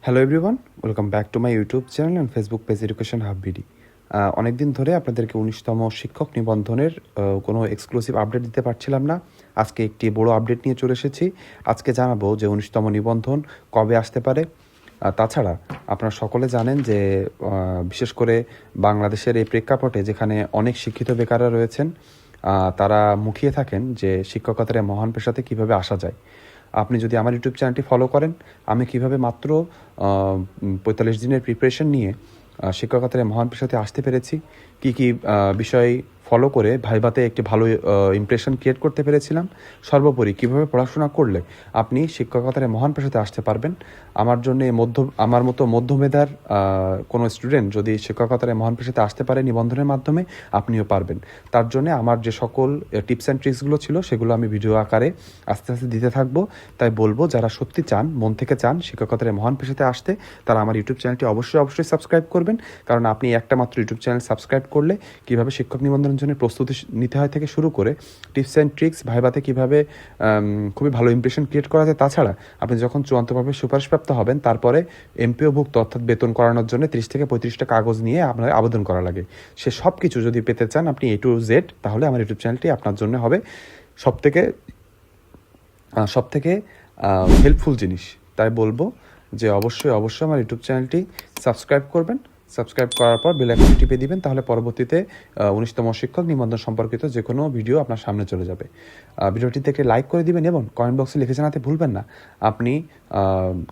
Hello everyone, welcome back to my YouTube channel and Facebook page education hub BD. অনেকদিন ধরে আপনাদেরকে 19তম শিক্ষক নিবন্ধনের কোনো এক্সক্লুসিভ আপডেট দিতে পারছিলাম না। আজকে একটি বড় আপডেট নিয়ে চলে এসেছি। আজকে জানাবো যে 19তম নিবন্ধন কবে আসতে পারে। তাছাড়া আপনারা সকলে জানেন যে বিশেষ করে বাংলাদেশের এই প্রেক্ষাপটে যেখানে অনেক শিক্ষিত বেকাররা রয়েছেন, তারা মুখিয়ে থাকেন যে শিক্ষকতার এই মহান পেশাতে কীভাবে আসা যায়। আপনি যদি আমার ইউটিউব চ্যানেলটি ফলো করেন, আমি কিভাবে মাত্র 45 দিনের প্রিপারেশন নিয়ে শিক্ষকতার এই মহান পেশাতে আসতে পেরেছি, কি কি বিষয় ফলো করে ভাইভাতে একটি ভালো ইমপ্রেশন ক্রিয়েট করতে পেরেছিলাম, সর্বোপরি কিভাবে পড়াশোনা করলে আপনি শিক্ষকতার এই মহান পেশাতে আসতে পারবেন। আমার মতো মধ্যমেধার কোনো স্টুডেন্ট যদি শিক্ষকতার এই মহান পেশাতে আসতে পারে নিবন্ধনের মাধ্যমে, আপনিও পারবেন। তার জন্য আমার যে সকল টিপস অ্যান্ড ট্রিক্সগুলো ছিল সেগুলো আমি ভিডিও আকারে আস্তে আস্তে দিতে থাকবো। তাই বলবো, যারা সত্যি চান, মন থেকে চান শিক্ষকতার এই মহান পেশাতে আসতে, তারা আমার ইউটিউব চ্যানেলটি অবশ্যই সাবস্ক্রাইব করবেন। কারণ আপনি একটা মাত্র ইউটিউব চ্যানেল সাবস্ক্রাইব করলে কীভাবে শিক্ষক নিবন্ধনের জন্য প্রস্তুতি নিতে হয় থেকে শুরু করে টিপস অ্যান্ড ট্রিক্স, ভাইভাতে কীভাবে খুবই ভালো ইমপ্রেশন ক্রিয়েট করা যায়, তাছাড়া আপনি যখন চূড়ান্তভাবে সুপারিশপ্রাপ্ত হবেন তারপরে এমপিওভুক্ত অর্থাৎ বেতন করানোর জন্য 30 থেকে 35টা কাগজ নিয়ে আপনার আবেদন করা লাগে। সে সব কিছু যদি পেতে চান আপনি A to Z, তাহলে আমার ইউটিউব চ্যানেলটি আপনার জন্য হবে সবথেকে হেল্পফুল জিনিস। তাই বলবো যে অবশ্যই আমার ইউটিউব চ্যানেলটি সাবস্ক্রাইব করবেন। সাবস্ক্রাইব করার পর বেল আইকনটি টিপে দিবেন, তাহলে পরবর্তীতে 19তম শিক্ষক নিবন্ধন সম্পর্কিত যে কোনো ভিডিও আপনার সামনে চলে যাবে। ভিডিওটি থেকে লাইক করে দিবেন এবং কমেন্ট বক্সে লিখে জানাতে ভুলবেন না আপনি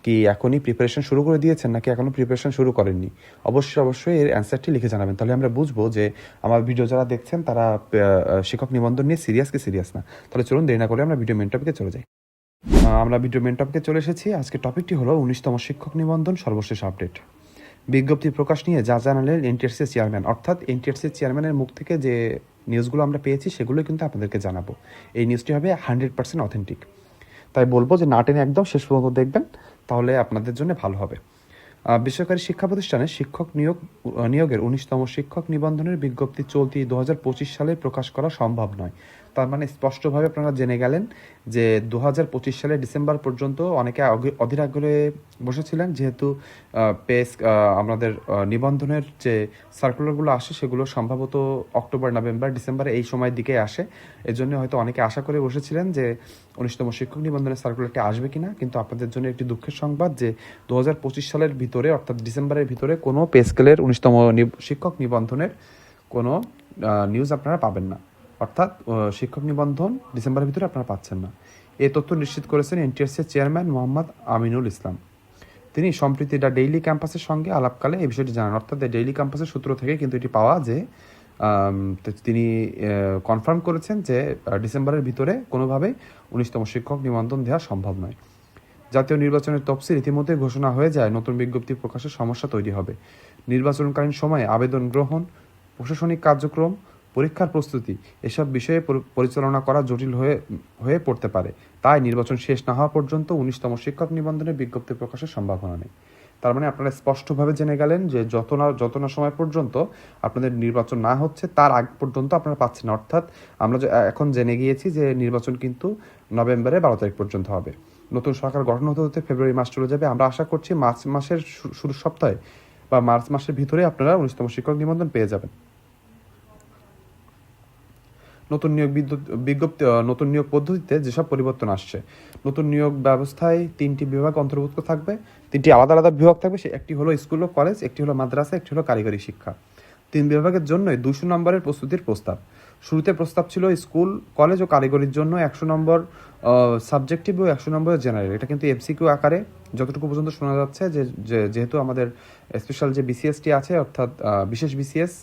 কি এখনই প্রিপারেশন শুরু করে দিয়েছেন নাকি এখনও প্রিপারেশন শুরু করেননি। অবশ্যই এর অ্যান্সারটি লিখে জানাবেন, তাহলে আমরা বুঝবো যে আমার ভিডিও যারা দেখছেন তারা শিক্ষক নিবন্ধন নিয়ে সিরিয়াস না। তাহলে চলুন দেরি না করে আমরা ভিডিও মেন টপিকে চলে যাই। আমরা ভিডিও মেন টপিকে চলে এসেছি। আজকে টপিকটি হলো 19তম শিক্ষক নিবন্ধন সর্বশেষ আপডেট। বিজ্ঞপ্তি প্রকাশ নিয়ে যা জানালেন এনটিআরসি চেয়ারম্যান, অর্থাৎ এনটিআরসি চেয়ারম্যানের মুখ থেকে যে নিউজগুলো আমরা পেয়েছি সেগুলো কিন্তু আপনাদেরকে জানাবো। এই নিউজটি হবে 100% অথেন্টিক। তাই বলবো যে না টেনে একদম শেষ পর্যন্ত দেখবেন, তাহলে আপনাদের জন্য ভালো হবে। বেসরকারি শিক্ষা প্রতিষ্ঠানে শিক্ষক নিয়োগের 19তম শিক্ষক নিবন্ধনের বিজ্ঞপ্তি চলতি 2025 সালে প্রকাশ করা সম্ভব নয়। তার মানে স্পষ্টভাবে আপনারা জেনে গেলেন যে 2025 সালের ডিসেম্বর পর্যন্ত অনেকে অধীর আগ্রহে বসেছিলেন, যেহেতু আমাদের নিবন্ধনের যে সার্কুলারগুলো আসে সেগুলো সম্ভবত অক্টোবর, নভেম্বর, ডিসেম্বরে এই সময়ের দিকে আসে। এজন্য হয়তো অনেকে আশা করে বসেছিলেন যে 19তম শিক্ষক নিবন্ধনের সার্কুলারটি আসবে কিনা। কিন্তু আপনাদের জন্য একটি দুঃখের সংবাদ যে 2025 সালের ভিতরে, অর্থাৎ ডিসেম্বরের ভিতরে কোনো পে স্কেলের 19তম শিক্ষক নিবন্ধনের কোনো নিউজ আপনারা পাবেন না। অর্থাৎ শিক্ষক নিবন্ধন ডিসেম্বরের ভিতরে আপনারা পাচ্ছেন না। এই তথ্য নিশ্চিত করেছেন এনটিআরসির চেয়ারম্যান মোহাম্মদ আমিনুল ইসলাম। তিনি সম্প্রতি দ্য ডেইলি ক্যাম্পাসের সঙ্গে আলাপকালে এই বিষয়টি জানান। অর্থাৎ দ্য ডেইলি ক্যাম্পাসের সূত্র থেকে কিন্তু এটি পাওয়া, যে তিনি কনফার্ম করেছেন যে ডিসেম্বরের ভিতরে কোনোভাবে 19তম শিক্ষক নিবন্ধন দেওয়া সম্ভব নয়। জাতীয় নির্বাচনের তফসিল ইতিমধ্যে ঘোষণা হয়ে যায়, নতুন বিজ্ঞপ্তি প্রকাশের সমস্যা তৈরি হবে। নির্বাচনকালীন সময়ে আবেদন গ্রহণ, প্রশাসনিক কার্যক্রম, পরীক্ষার প্রস্তুতি এসব বিষয়ে পরিচালনা করা জটিল হয়ে পড়তে পারে। তাই নির্বাচন শেষ না হওয়া পর্যন্ত 19তম শিক্ষক নিবন্ধনের বিজ্ঞপ্তি প্রকাশের সম্ভাবনা নেই। তার মানে আপনারা স্পষ্টভাবে জেনে গেলেন যে যত না সময় পর্যন্ত আপনাদের নির্বাচন না হচ্ছে তার আগ পর্যন্ত আপনারা পাচ্ছেন না। অর্থাৎ আমরা এখন জেনে গিয়েছি যে নির্বাচন কিন্তু নভেম্বরের 12 তারিখ পর্যন্ত হবে। নতুন সরকার গঠন হতে ফেব্রুয়ারি মাস চলে যাবে। আমরা আশা করছি মার্চ মাসের শুরুর সপ্তাহে বা মার্চ মাসের ভিতরে আপনারা 19তম শিক্ষক নিবন্ধন পেয়ে যাবেন। নতুন নিয়োগ পদ্ধতিতে যেসব পরিবর্তন আসছে, নতুন নিয়োগ ব্যবস্থায় 3টি বিভাগ অন্তর্ভুক্ত থাকবে। 3টি আলাদা বিভাগ থাকবে। একটি হলো স্কুল ও কলেজ, একটি হলো মাদ্রাসা, একটি হলো কারিগরি শিক্ষা। 3 বিভাগের জন্যই 200 নম্বরের প্রস্তুতির প্রস্তাব। শুরুতে প্রস্তাব ছিল স্কুল, কলেজ ও কারিগরির জন্য 100 নম্বর সাবজেক্টিভ ও 100 নম্বরের জেনারেল। এটা কিন্তু এমসিকিউ আকারে যতটুকু পর্যন্ত শোনা যাচ্ছে, যেহেতু আমাদের স্পেশাল যে বিসিএসটি আছে, অর্থাৎ বিশেষ বিসিএস,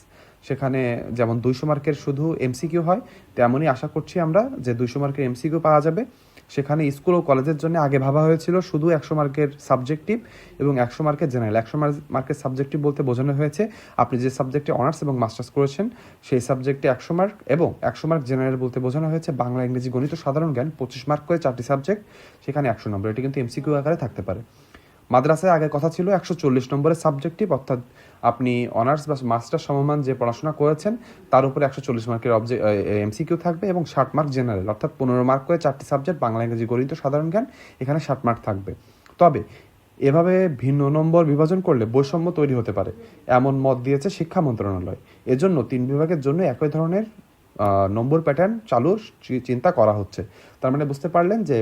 সেখানে যেমন 200 মার্কের শুধু এমসিকিউ হয়, তেমনই আশা করছি আমরা যে 200 মার্কের এমসিকিউ পাওয়া যাবে। সেখানে স্কুল ও কলেজের জন্য আগে ভাবা হয়েছিল শুধু 100 মার্কের সাবজেক্টিভ এবং 100 মার্কের জেনারেল। 100 মার্কের সাবজেক্টিভ বলতে বোঝানো হয়েছে আপনি যে সাবজেক্টে অনার্স এবং মাস্টার্স করেছেন সেই সাবজেক্টে 100 মার্ক, এবং 100 মার্ক জেনারেল বলতে বোঝানো হয়েছে বাংলা, ইংরেজি, গণিত, সাধারণ জ্ঞান 25 মার্ক করে 4টি সাবজেক্ট, সেখানে 100 নম্বর। এটি কিন্তু এমসিকিউ আকারে থাকতে পারে। মাদ্রাসায় আগের কথা ছিল 140 নম্বরের সাবজেক্টিভ, অর্থাৎ আপনি অনার্স বা মাস্টার সমমান যে পড়াশোনা করেছেন তার উপরে 140 মার্কের এমসিকিউ থাকবে, এবং 60 মার্ক জেনারেল, অর্থাৎ 15 মার্ক করে 4টি সাবজেক্ট বাংলা, ইংরেজি, গণিত, সাধারণ জ্ঞান, এখানে 60 মার্ক থাকবে। তবে এভাবে ভিন্ন নম্বর বিভাজন করলে বৈষম্য তৈরি হতে পারে এমন মত দিয়েছে শিক্ষা মন্ত্রণালয়। এজন্য 3 বিভাগের জন্য একই ধরনের নম্বর প্যাটার্ন চালুর চিন্তা করা হচ্ছে। তার মানে বুঝতে পারলেন যে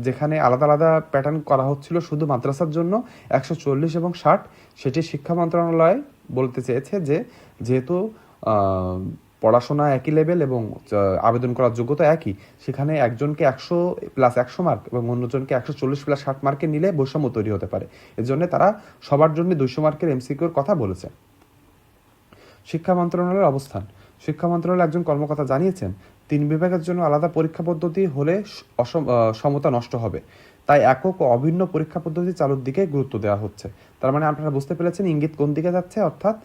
যেখানে আলাদা আলাদা প্যাটার্ন করা হচ্ছিল শুধু মাদ্রাসার জন্য 140 এবং 60, সেটি শিক্ষা মন্ত্রণালয় বলতে চেয়েছে যে যেহেতু পড়াশোনা একই লেভেল এবং আবেদন করার যোগ্যতা একই, সেখানে একজনকে 100+100 মার্ক এবং অন্যজনকে 140+60 মার্কে নিলে বৈষম্য তৈরি হতে পারে। এর জন্য তারা সবার জন্য 200 মার্কের এমসিকিউর কথা বলেছে। শিক্ষা মন্ত্রণালয়ের অবস্থান। শিক্ষা মন্ত্রণালয়ের একজন কর্মকর্তা জানিয়েছেন 3 বিভাগের জন্য আলাদা পরীক্ষা পদ্ধতি হলে সমতা নষ্ট হবে, তাই একক ও অভিন্ন পরীক্ষা পদ্ধতি চালুর দিকে গুরুত্ব দেওয়া হচ্ছে। তার মানে আপনারা বুঝতে পেরেছেন ইঙ্গিত কোন দিকে যাচ্ছে, অর্থাৎ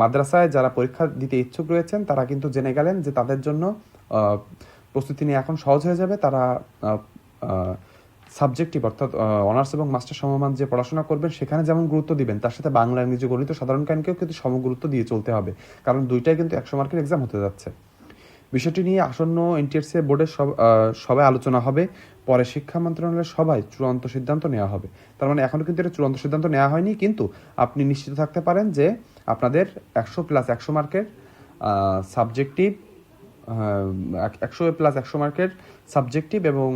মাদ্রাসায় যারা পরীক্ষা দিতে ইচ্ছুক রয়েছেন তারা কিন্তু জেনে গেলেন যে তাদের জন্য প্রস্তুতি নিয়ে এখন সহজ হয়ে যাবে। তারা সাবজেক্টিভ অর্থাৎ অনার্স এবং মাস্টার সমমান যে পড়াশোনা করবেন সেখানে যেমন গুরুত্ব দিবেন, তার সাথে বাংলা, ইংরেজি, গণিত, সাধারণ জ্ঞানকেও কিন্তু সমগুরুত্ব দিয়ে চলতে হবে, কারণ দুইটাই কিন্তু 100 মার্কের এক্সাম হতে যাচ্ছে। বিষয়টি নিয়ে আসন্ন এনটিআরসি বোর্ডের সবাই আলোচনা হবে, পরে শিক্ষা মন্ত্রণালয়ের সবাই চূড়ান্ত সিদ্ধান্ত নেওয়া হবে। তার মানে এখনো কিন্তু এটা চূড়ান্ত সিদ্ধান্ত নেওয়া হয়নি, কিন্তু আপনি নিশ্চিত থাকতে পারেন যে আপনাদের 100+100 মার্কের সাবজেক্টিভ 100+100 মার্কের সাবজেক্টিভ এবং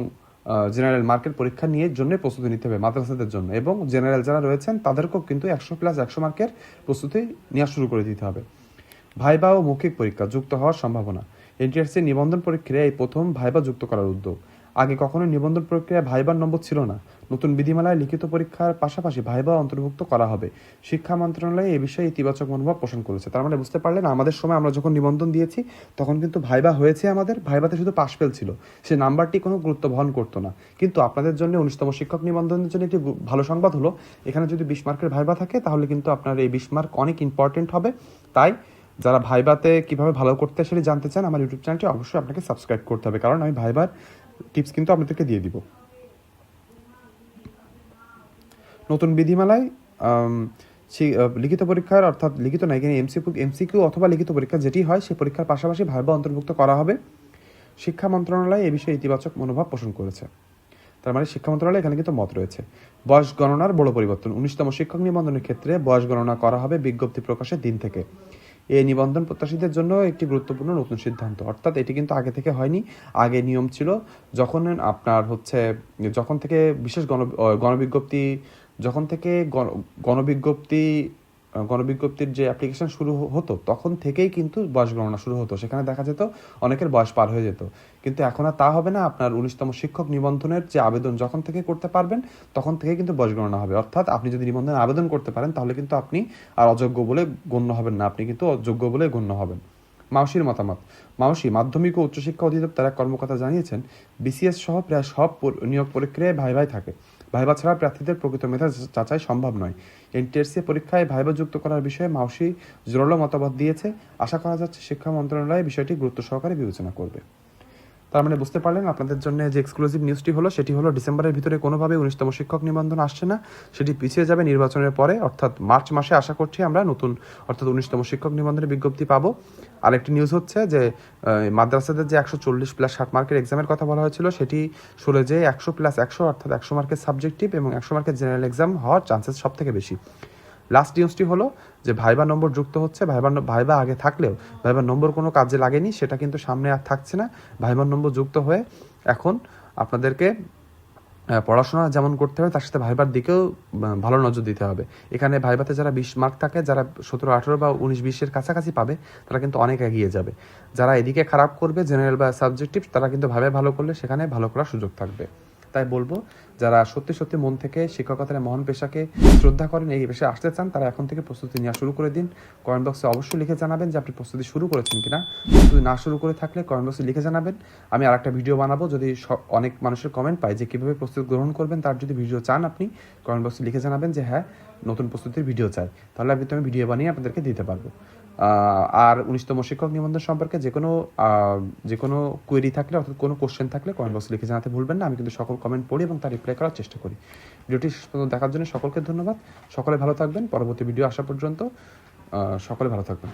জেনারেল মার্কের পরীক্ষা নিয়ে জন্য প্রস্তুতি নিতে হবে মাদ্রাসাদের জন্য, এবং জেনারেল যারা রয়েছেন তাদেরকেও কিন্তু 100+100 মার্কের প্রস্তুতি নেওয়া শুরু করে দিতে হবে। ভাইবা ও মৌখিক পরীক্ষা যুক্ত হওয়ার সম্ভাবনা। এনটিআরসি নিবন্ধন প্রক্রিয়ায় এই প্রথম ভাইবা যুক্ত করার উদ্যোগ। আগে কখনো নিবন্ধন প্রক্রিয়ায় ভাইবার নম্বর ছিল না। নতুন বিধিমালায় লিখিত পরীক্ষার পাশাপাশি ভাইবা অন্তর্ভুক্ত করা হবে। শিক্ষা মন্ত্রণালয় এ বিষয়ে ইতিবাচক মনোভাব পোষণ করেছে। তার মানে বুঝতে পারলেন আমাদের সময় আমরা যখন নিবন্ধন দিয়েছি তখন কিন্তু ভাইবা হয়েছে, আমাদের ভাইবাতে শুধু পাশ ফেল ছিল, সে নাম্বারটি কোনো গুরুত্ব বহন করতো না। কিন্তু আপনাদের জন্য 19তম শিক্ষক নিবন্ধনের জন্য একটি ভালো সংবাদ হলো, এখানে যদি 20 মার্কের ভাইবা থাকে তাহলে কিন্তু আপনার এই 20 মার্ক অনেক ইম্পর্টেন্ট হবে। তাই যারা ভাইবাতে কিভাবে ভালো করতে সেটি জানতে চান আমার ইউটিউব চ্যানেলটি অবশ্যই আপনাকে সাবস্ক্রাইব করতে হবে, কারণ আমি ভাইবার টিপস কিন্তু আপনাদেরকে দিয়ে দিব। নতুন বিধিমালায় লিখিত পরীক্ষার অর্থাৎ লিখিত নয়, এখানে এমসিকিউ অথবা লিখিত পরীক্ষা যেটি হয় সেই পরীক্ষার পাশাপাশি ভাইবা অন্তর্ভুক্ত করা হবে। শিক্ষা মন্ত্রণালয় এ বিষয়ে ইতিবাচক মনোভাব পোষণ করেছে। তার মানে শিক্ষা মন্ত্রণালয় এখানে কিন্তু মত রয়েছে। বয়স গণনার বড় পরিবর্তন। 19তম শিক্ষক নিবন্ধনের ক্ষেত্রে বয়স গণনা করা হবে বিজ্ঞপ্তি প্রকাশের দিন থেকে। এই নিবন্ধন প্রত্যাশীদের জন্য একটি গুরুত্বপূর্ণ নতুন সিদ্ধান্ত, অর্থাৎ এটি কিন্তু আগে থেকে হয়নি। আগে নিয়ম ছিল যখন থেকে বিশেষ গণবিজ্ঞপ্তি যখন থেকে গণবিজ্ঞপ্তির যে অ্যাপ্লিকেশন শুরু হতো তখন থেকেই কিন্তু বয়স গণনা শুরু হতো, সেখানে দেখা যেত অনেকের বয়স পার হয়ে যেত। কিন্তু এখন আর তা হবে না। আপনার 19তম শিক্ষক নিবন্ধনের যে আবেদন যখন থেকে করতে পারবেন তখন থেকে কিন্তু বয়স গণনা হবে। অর্থাৎ আপনি যদি নিবন্ধনে আবেদন করতে পারেন তাহলে কিন্তু আপনি আর অযোগ্য বলে গণ্য হবেন না, আপনি কিন্তু যোগ্য বলে গণ্য হবেন। মাউসির মতামত। মাউসি মাধ্যমিক ও উচ্চশিক্ষা অধিদপ্তর এক কর্মকর্তা জানিয়েছেন বিসিএস সহ প্রায় সব নিয়োগ প্রক্রিয়ায় ভাইভাই থাকে। ভাইবা ছাড়া প্রার্থীদের প্রকৃত মেধা যাচাই সম্ভব নয়। এনটিআরসি পরীক্ষায় ভাইবা যুক্ত করার বিষয়ে মাউসি জোরালো মতামত দিয়েছে। আশা করা যাচ্ছে শিক্ষা মন্ত্রণালয় বিষয়টি গুরুত্ব সহকারে বিবেচনা করবে। তার মানে বুঝতে পারলেন আপনাদের জন্য যে এক্সক্লুসিভ নিউজটি হলো সেটি হলো ডিসেম্বরের ভিতরে কোনোভাবে 19তম শিক্ষক নিবন্ধন আসছে না, সেটি পিছিয়ে যাবে নির্বাচনের পরে, অর্থাৎ মার্চ মাসে আশা করছি আমরা নতুন অর্থাৎ 19তম শিক্ষক নিবন্ধনের বিজ্ঞপ্তি পাবো। আরেকটি নিউজ হচ্ছে যে মাদ্রাসাদের যে 140+60 মার্কের এক্সামের কথা বলা হয়েছিল সেটি সরে যে 100+100 অর্থাৎ 100 মার্কের সাবজেক্টিভ এবং 100 মার্কের জেনারেল এক্সাম হওয়ার চান্সেস সব থেকে বেশি। লাস্ট নিউজটি হলো যে ভাইবা নম্বর যুক্ত হচ্ছে। ভাইবা আগে থাকলেও ভাইবার নম্বর কোনো কাজে লাগেনি, সেটা কিন্তু সামনে আর থাকছে না। ভাইবার নম্বর যুক্ত হয়ে এখন আপনাদেরকে পড়াশোনা যেমন করতে হবে তার সাথে ভাইবার দিকেও ভালো নজর দিতে হবে। এখানে ভাইবাতে যারা 20 মার্ক থাকে, যারা 17, 18 বা 19, 20-এর কাছাকাছি পাবে তারা কিন্তু অনেক এগিয়ে যাবে। যারা এদিকে খারাপ করবে জেনারেল বা সাবজেক্টিভ, তারা কিন্তু ভালো করলে সেখানে ভালো করার সুযোগ থাকবে। তাই বলবো যারা সত্যি সত্যি মন থেকে শিক্ষকতার মহান পেশাকে শ্রদ্ধা করেন, এই পেশায় আসতে চান, তারা এখন থেকে প্রস্তুতি নেওয়া শুরু করে দিন। কমেন্ট বক্সে অবশ্যই লিখে জানাবেন যে আপনি প্রস্তুতি শুরু করেছেন কিনা। প্রস্তুতি না শুরু করে থাকলে কমেন্ট বক্সে লিখে জানাবেন। আমি আরেকটা ভিডিও বানাবো, যদি অনেক মানুষের কমেন্ট পাই যে কীভাবে প্রস্তুতি গ্রহণ করবেন, তার যদি ভিডিও চান আপনি কমেন্ট বক্সে লিখে জানাবেন যে হ্যাঁ নতুন প্রস্তুতির ভিডিও চাই, তাহলে আমি ভিডিও বানিয়ে আপনাদেরকে দিতে পারবো। আর 19তম শিক্ষক নিবন্ধন সম্পর্কে যে কোনো কোয়েরি থাকলে অর্থাৎ কোনো কোশ্চেন থাকলে কমেন্ট বক্সে লিখে জানাতে ভুলবেন না। আমি কিন্তু সকল কমেন্ট পড়ি এবং তার রিপ্লাই করার চেষ্টা করি। ভিডিওটি শেষ পর্যন্ত দেখার জন্য সকলকে ধন্যবাদ। সকলে ভালো থাকবেন। পরবর্তী ভিডিও আসা পর্যন্ত সকলে ভালো থাকবেন।